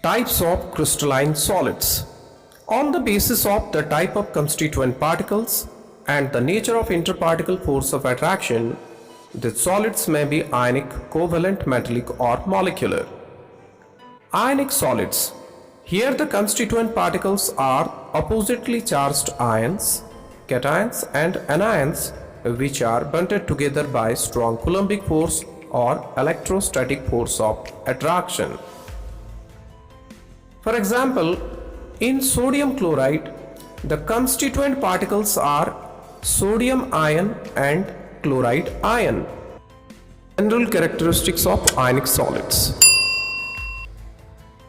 Types of crystalline solids. On the basis of the type of constituent particles and the nature of interparticle force of attraction, the solids may be ionic, covalent, metallic or molecular. Ionic solids. Here the constituent particles are oppositely charged ions, cations and anions, which are bonded together by strong Coulombic force or electrostatic force of attraction. For example, in sodium chloride, the constituent particles are sodium ion and chloride ion. General characteristics of ionic solids.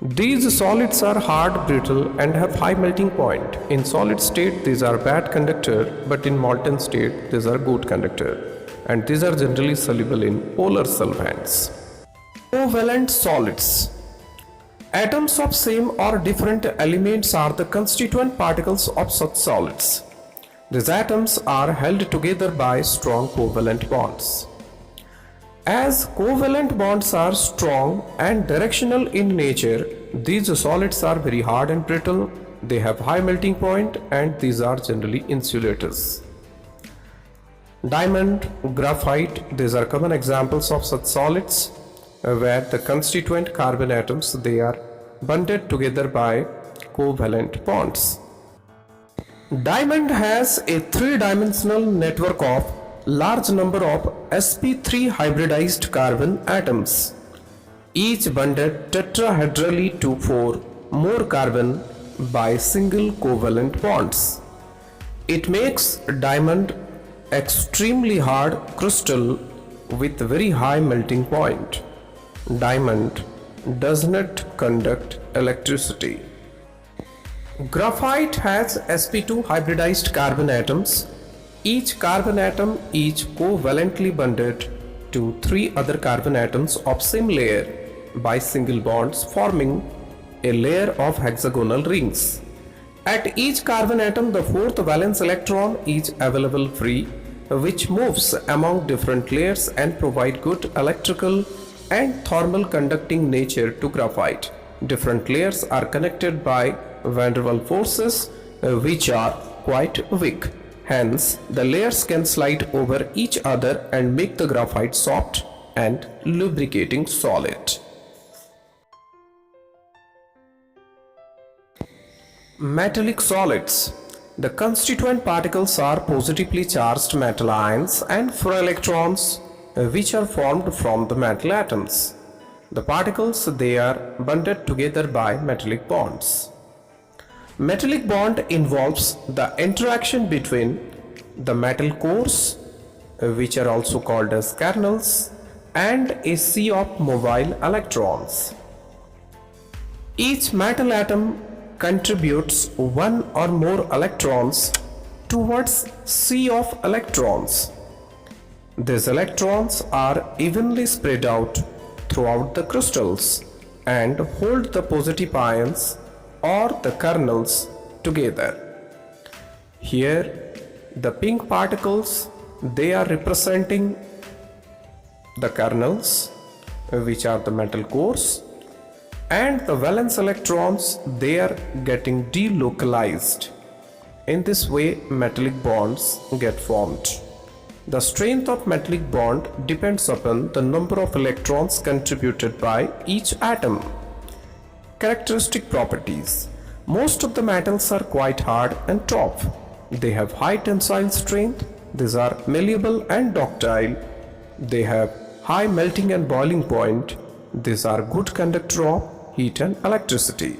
These solids are hard, brittle and have high melting point. In solid state, these are bad conductor, but in molten state, these are good conductor. And these are generally soluble in polar solvents. Covalent solids. Atoms of same or different elements are the constituent particles of such solids. These atoms are held together by strong covalent bonds. As covalent bonds are strong and directional in nature, these solids are very hard and brittle, they have high melting point and these are generally insulators. Diamond, graphite, these are common examples of such solids where the constituent carbon atoms, they are bonded together by covalent bonds. Diamond has a three-dimensional network of large number of sp3 hybridized carbon atoms, each bonded tetrahedrally to 4 more carbon by single covalent bonds. It makes diamond extremely hard crystal with very high melting point. Diamond does not conduct electricity. Graphite has sp2 hybridized carbon atoms. Each carbon atom is covalently bonded to 3 other carbon atoms of same layer by single bonds, forming a layer of hexagonal rings. At each carbon atom, the 4th valence electron is available free, which moves among different layers and provide good electrical and thermal conducting nature to graphite. Different layers are connected by van der Waals forces, which are quite weak. Hence, the layers can slide over each other and make the graphite soft and lubricating solid. Metallic solids. The constituent particles are positively charged metal ions and ferroelectrons, which are formed from the metal atoms. The particles, they are bonded together by metallic bonds. Metallic bond involves the interaction between the metal cores, which are also called as kernels, and a sea of mobile electrons. Each metal atom contributes one or more electrons towards sea of electrons. These electrons are evenly spread out throughout the crystals and hold the positive ions or the kernels together. Here the pink particles, they are representing the kernels, which are the metal cores, and the valence electrons, they are getting delocalized. In this way, metallic bonds get formed. The strength of metallic bond depends upon the number of electrons contributed by each atom. Characteristic properties. Most of the metals are quite hard and tough. They have high tensile strength. These are malleable and ductile. They have high melting and boiling point. These are good conductor of heat and electricity.